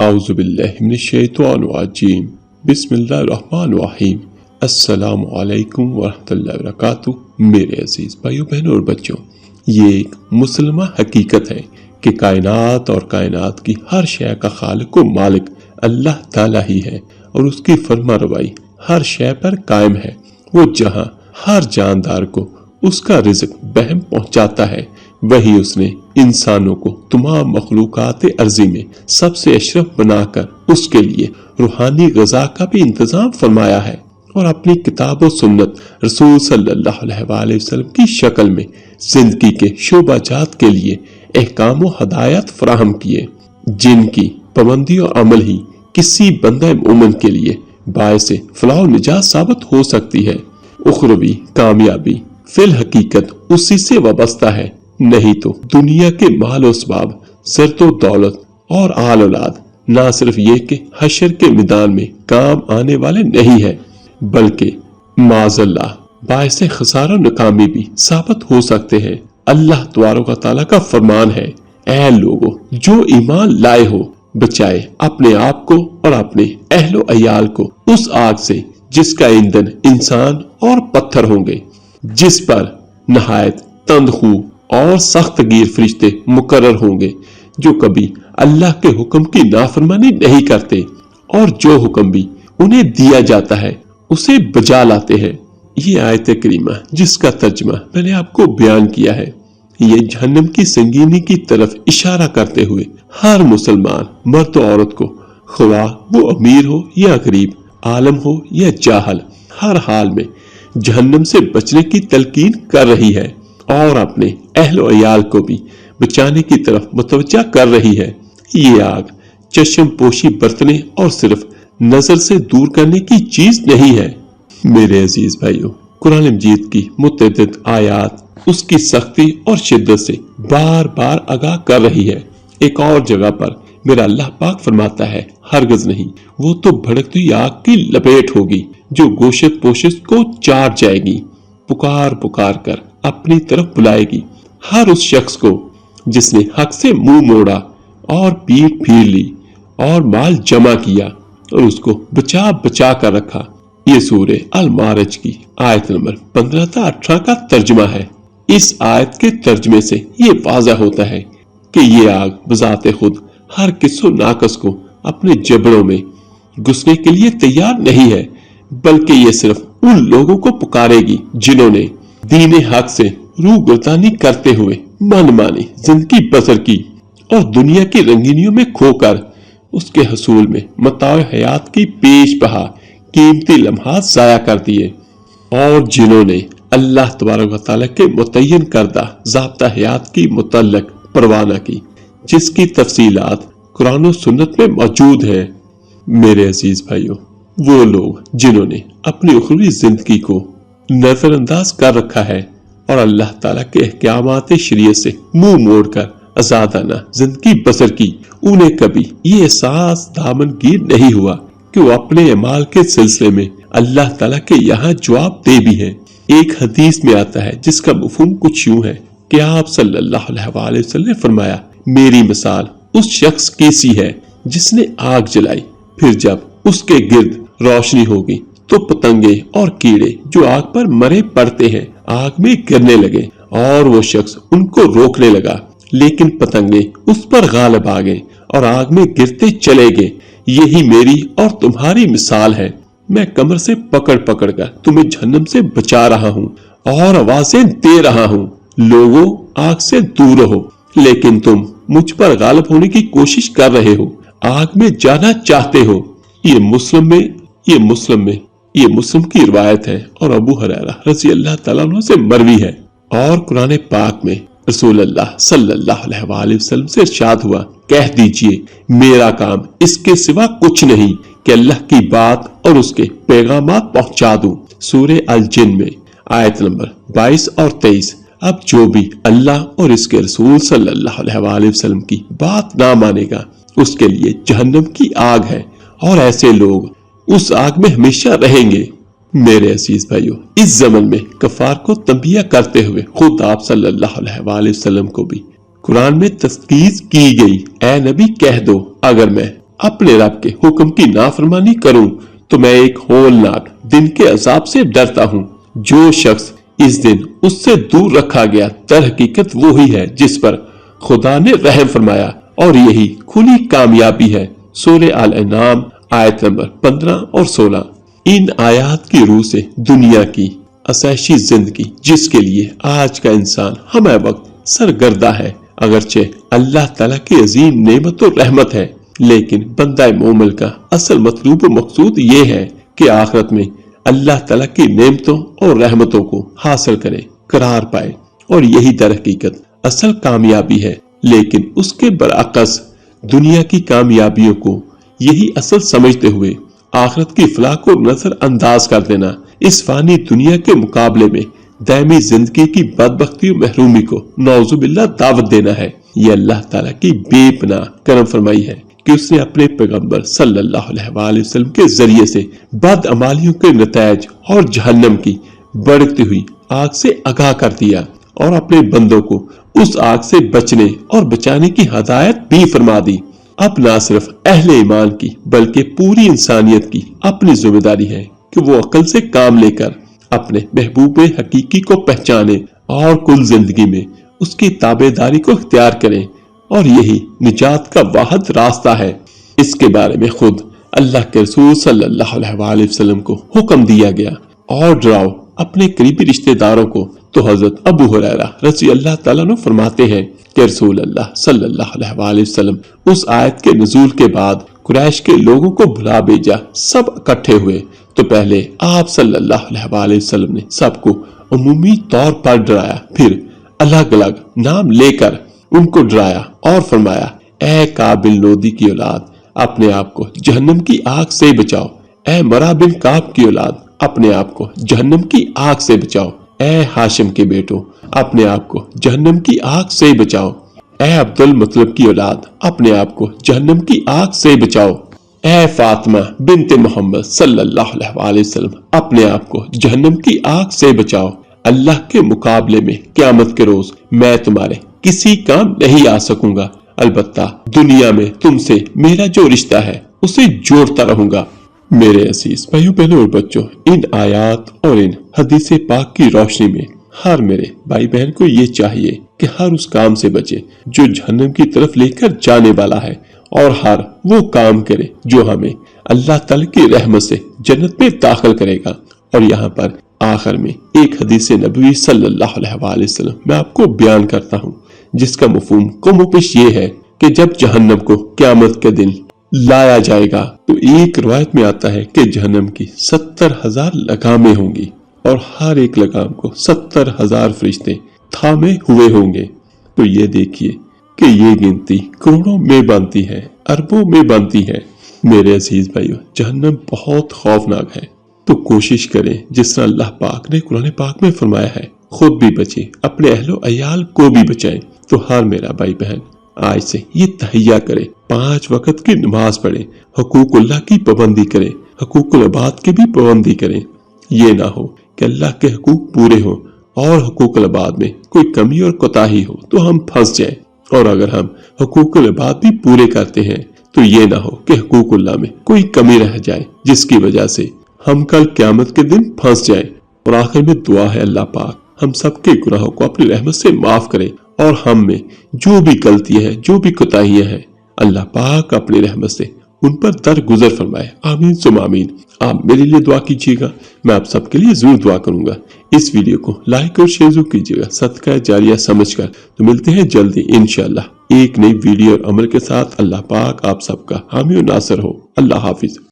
اعوذ باللہ من الشیطان الرجیم بسم اللہ الرحمن الرحیم السلام علیکم ورحمۃ اللہ وبرکاتہ۔ میرے عزیز بھائیوں بہنوں اور بچوں، یہ ایک مسلمہ حقیقت ہے کہ کائنات اور کائنات کی ہر شے کا خالق و مالک اللہ تعالیٰ ہی ہے، اور اس کی فرما روائی ہر شے پر قائم ہے۔ وہ جہاں ہر جاندار کو اس کا رزق بہم پہنچاتا ہے، وہی اس نے انسانوں کو تمام مخلوقات ارضی میں سب سے اشرف بنا کر اس کے لیے روحانی غذا کا بھی انتظام فرمایا ہے، اور اپنی کتاب و سنت رسول صلی اللہ علیہ وآلہ وسلم کی شکل میں زندگی کے شعبہ جات کے لیے احکام و ہدایت فراہم کیے، جن کی پابندی اور عمل ہی کسی بندہ مومن کے لیے باعث فلاح و نجات ثابت ہو سکتی ہے۔ اخروی کامیابی فی الحقیقت اسی سے وابستہ ہے، نہیں تو دنیا کے مال و اسباب، زرد و دولت اور آل اولاد نہ صرف یہ کہ حشر کے میدان میں کام آنے والے نہیں ہے، بلکہ معاذ اللہ باعث خسارہ و ناکامی بھی ثابت ہو سکتے ہیں۔ اللہ تبارک و تعالیٰ کا فرمان ہے، اے لوگو جو ایمان لائے ہو، بچائے اپنے آپ کو اور اپنے اہل و عیال کو اس آگ سے جس کا ایندھن انسان اور پتھر ہوں گے، جس پر نہایت تندخو اور سخت گیر فرشتے مقرر ہوں گے، جو کبھی اللہ کے حکم کی نافرمانی نہیں کرتے، اور جو حکم بھی انہیں دیا جاتا ہے اسے بجا لاتے ہیں۔ یہ آیت کریمہ جس کا ترجمہ میں نے آپ کو بیان کیا ہے، یہ جہنم کی سنگینی کی طرف اشارہ کرتے ہوئے ہر مسلمان مرد و عورت کو، خواہ وہ امیر ہو یا غریب، عالم ہو یا جاہل، ہر حال میں جہنم سے بچنے کی تلقین کر رہی ہے، اور اپنے اہل و عیال کو بھی بچانے کی طرف متوجہ کر رہی ہے۔ یہ آگ چشم پوشی برتنے اور صرف نظر سے دور کرنے کی چیز نہیں ہے۔ میرے عزیز بھائیوں، قرآن مجید کی متعدد آیات اس کی سختی اور شدت سے بار بار آگاہ کر رہی ہے۔ ایک اور جگہ پر میرا اللہ پاک فرماتا ہے، ہرگز نہیں، وہ تو بھڑکتی آگ کی لپیٹ ہوگی جو گوشت پوشت کو چاٹ جائے گی، پکار پکار کر اپنی طرف بلائے گی ہر اس شخص کو جس نے حق سے منہ موڑا اور پیٹ پھیر لی اور مال جمع کیا اور اس کو بچا بچا کر رکھا۔ یہ سورہ المعارج کی آیت نمبر 15 تا 18 کا ترجمہ ہے۔ اس آیت کے ترجمے سے یہ واضح ہوتا ہے کہ یہ آگ بذات خود ہر کس و ناقص کو اپنے جبڑوں میں گھسنے کے لیے تیار نہیں ہے، بلکہ یہ صرف ان لوگوں کو پکارے گی جنہوں نے دین حق سے روگردانی کرتے ہوئے من مانی زندگی بسر کی اور دنیا کی رنگینیوں میں کھو کر اس کے حصول میں متاع حیات کی پیش بہا قیمتی لمحات ضائع کر دیے، اور جنہوں نے اللہ تبارک و تعالیٰ کے متعین کردہ ضابطہ حیات کی متعلق پرواہ نہ کی، جس کی تفصیلات قرآن و سنت میں موجود ہیں۔ میرے عزیز بھائیوں، وہ لوگ جنہوں نے اپنی اخروی زندگی کو نظر انداز کر رکھا ہے اور اللہ تعالیٰ کے احکامات شریعت سے منہ موڑ کر آزادانہ زندگی بسر کی، انہیں کبھی یہ احساس دامن گیر نہیں ہوا کہ وہ اپنے اعمال کے سلسلے میں اللہ تعالیٰ کے یہاں جواب دے بھی ہیں۔ ایک حدیث میں آتا ہے جس کا مفہوم کچھ یوں ہے کہ آپ صلی اللہ علیہ وآلہ وسلم نے فرمایا، میری مثال اس شخص کی سی ہے جس نے آگ جلائی، پھر جب اس کے گرد روشنی ہوگی تو پتنگے اور کیڑے جو آگ پر مرے پڑتے ہیں آگ میں گرنے لگے، اور وہ شخص ان کو روکنے لگا، لیکن پتنگے اس پر غالب آ گئے اور آگ میں گرتے چلے گئے۔ یہی میری اور تمہاری مثال ہے، میں کمر سے پکڑ پکڑ کر تمہیں جہنم سے بچا رہا ہوں اور آوازیں دے رہا ہوں، لوگوں آگ سے دور رہو، لیکن تم مجھ پر غالب ہونے کی کوشش کر رہے ہو، آگ میں جانا چاہتے ہو۔ یہ مسلم کی روایت ہے اور ابو ہریرہ رضی اللہ تعالیٰ عنہ سے مروی ہے، اور قرآن پاک میں رسول اللہ صلی اللہ علیہ وآلہ وسلم سے ارشاد ہوا، کہہ دیجئے میرا کام اس کے سوا کچھ نہیں کہ اللہ کی بات اور اس کے پیغامات پہنچا دوں۔ سورہ الجن میں آیت نمبر 22 اور 23۔ اب جو بھی اللہ اور اس کے رسول صلی اللہ علیہ وآلہ وسلم کی بات نہ مانے گا، اس کے لیے جہنم کی آگ ہے، اور ایسے لوگ اس آگ میں ہمیشہ رہیں گے۔ میرے عزیز بھائیوں، اس زمن میں کفار کو تنبیہ کرتے ہوئے خود آپ صلی اللہ علیہ وآلہ وسلم کو بھی قرآن میں تذکیر کی گئی، اے نبی کہہ دو، اگر میں اپنے رب کے حکم کی نافرمانی کروں تو میں ایک ہولناک دن کے عذاب سے ڈرتا ہوں۔ جو شخص اس دن اس سے دور رکھا گیا در حقیقت وہی ہے جس پر خدا نے رحم فرمایا، اور یہی کھلی کامیابی ہے۔ سورہ آل انعام آیت نمبر 15 اور 16۔ ان آیات کی روح سے دنیا کی عیشی زندگی جس کے لیے آج کا انسان ہمہ وقت سرگردہ ہے، اگرچہ اللہ تعالیٰ کی عظیم نعمت و رحمت ہے، لیکن بندہ مومن کا اصل مطلوب و مقصود یہ ہے کہ آخرت میں اللہ تعالیٰ کی نعمتوں اور رحمتوں کو حاصل کرے، قرار پائے، اور یہی در حقیقت اصل کامیابی ہے۔ لیکن اس کے برعکس دنیا کی کامیابیوں کو یہی اصل سمجھتے ہوئے آخرت کی فلاح کو نظر انداز کر دینا اس فانی دنیا کے مقابلے میں دائمی زندگی کی بدبختی و محرومی کو نعوذ باللہ دعوت دینا ہے۔ یہ اللہ تعالیٰ کی بے پناہ کرم فرمائی ہے کہ اس نے اپنے پیغمبر صلی اللہ علیہ وآلہ وسلم کے ذریعے سے بد عمالیوں کے نتائج اور جہنم کی بڑھتی ہوئی آگ سے آگاہ کر دیا، اور اپنے بندوں کو اس آگ سے بچنے اور بچانے کی ہدایت بھی فرما دی۔ اب نہ صرف اہل ایمان کی بلکہ پوری انسانیت کی اپنی ذمہ داری ہے کہ وہ عقل سے کام لے کر اپنے محبوب حقیقی کو پہچانے اور کل زندگی میں اس کی تابع داری کو اختیار کریں، اور یہی نجات کا واحد راستہ ہے۔ اس کے بارے میں خود اللہ کے رسول صلی اللہ علیہ وآلہ وسلم کو حکم دیا گیا، اور ڈراؤ اپنے قریبی رشتہ داروں کو۔ تو حضرت ابو ہریرہ رضی اللہ تعالیٰ عنہ فرماتے ہیں کہ رسول اللہ صلی اللہ علیہ وآلہ وسلم اس آیت کے نزول کے بعد قریش کے لوگوں کو بلا بھیجا، سب اکٹھے ہوئے تو پہلے آپ صلی اللہ علیہ وآلہ وسلم نے سب کو عمومی طور پر ڈرایا، پھر الگ الگ نام لے کر ان کو ڈرایا اور فرمایا، اے کعب بن لودی کی اولاد، اپنے آپ کو جہنم کی آگ سے بچاؤ۔ اے مرا بن کعب کی اولاد، اپنے آپ کو جہنم کی آگ سے بچاؤ۔ اے ہاشم کے بیٹو، اپنے آپ کو جہنم کی آگ سے بچاؤ۔ اے عبد المطلب کی اولاد، اپنے آپ کو جہنم کی آگ سے بچاؤ۔ اے فاطمہ بنت محمد صلی اللہ علیہ وآلہ وسلم، اپنے آپ کو جہنم کی آگ سے بچاؤ۔ اللہ کے مقابلے میں قیامت کے روز میں تمہارے کسی کام نہیں آ سکوں گا، البتہ دنیا میں تم سے میرا جو رشتہ ہے اسے جوڑتا رہوں گا۔ میرے عزیز بھائیوں بہنوں اور بچوں، ان آیات اور ان حدیث پاک کی روشنی میں ہر میرے بھائی بہن کو یہ چاہیے کہ ہر اس کام سے بچے جو جہنم کی طرف لے کر جانے والا ہے، اور ہر وہ کام کرے جو ہمیں اللہ تعالی کی رحمت سے جنت میں داخل کرے گا۔ اور یہاں پر آخر میں ایک حدیث نبوی صلی اللہ علیہ وآلہ وسلم میں آپ کو بیان کرتا ہوں، جس کا مفہوم کم و بیش یہ ہے کہ جب جہنم کو قیامت کے دن لایا جائے گا تو ایک روایت میں آتا ہے کہ جہنم کی 70,000 لگامیں ہوں گی، اور ہر ایک لگام کو 70,000 فرشتے تھامے ہوئے ہوں گے۔ تو یہ دیکھیے کہ یہ گنتی کروڑوں میں بنتی ہے، اربوں میں بنتی ہے۔ میرے عزیز بھائیو، جہنم بہت خوفناک ہے، تو کوشش کریں جس طرح اللہ پاک نے قرآن پاک میں فرمایا ہے، خود بھی بچیں، اپنے اہل و عیال کو بھی بچائیں۔ تو ہر میرا بھائی بہن آج سے یہ تہیہ کرے، 5 وقت کی نماز پڑھیں، حقوق اللہ کی پابندی کریں، حقوق العباد کی بھی پابندی کریں۔ یہ نہ ہو کہ اللہ کے حقوق پورے ہوں اور حقوق العباد میں کوئی کمی اور کوتاہی ہو تو ہم پھنس جائیں، اور اگر ہم حقوق العباد بھی پورے کرتے ہیں تو یہ نہ ہو کہ حقوق اللہ میں کوئی کمی رہ جائے جس کی وجہ سے ہم کل قیامت کے دن پھنس جائیں۔ اور آخر میں دعا ہے اللہ پاک ہم سب کے گناہوں کو اپنی رحمت سے معاف کرے، اور ہم میں جو بھی غلطیاں ہیں، جو بھی کوتاہیاں ہیں، اللہ پاک اپنی رحمت سے ان پر درگزر فرمائے۔ آمین ثم آمین۔ آپ میرے لیے دعا کیجیے گا، میں آپ سب کے لیے ضرور دعا کروں گا۔ اس ویڈیو کو لائک اور شیئر ضرور کیجیے گا صدقہ جاریہ سمجھ کر۔ تو ملتے ہیں جلدی انشاءاللہ ایک نئی ویڈیو اور عمل کے ساتھ۔ اللہ پاک آپ سب کا حامی و ناصر ہو۔ اللہ حافظ۔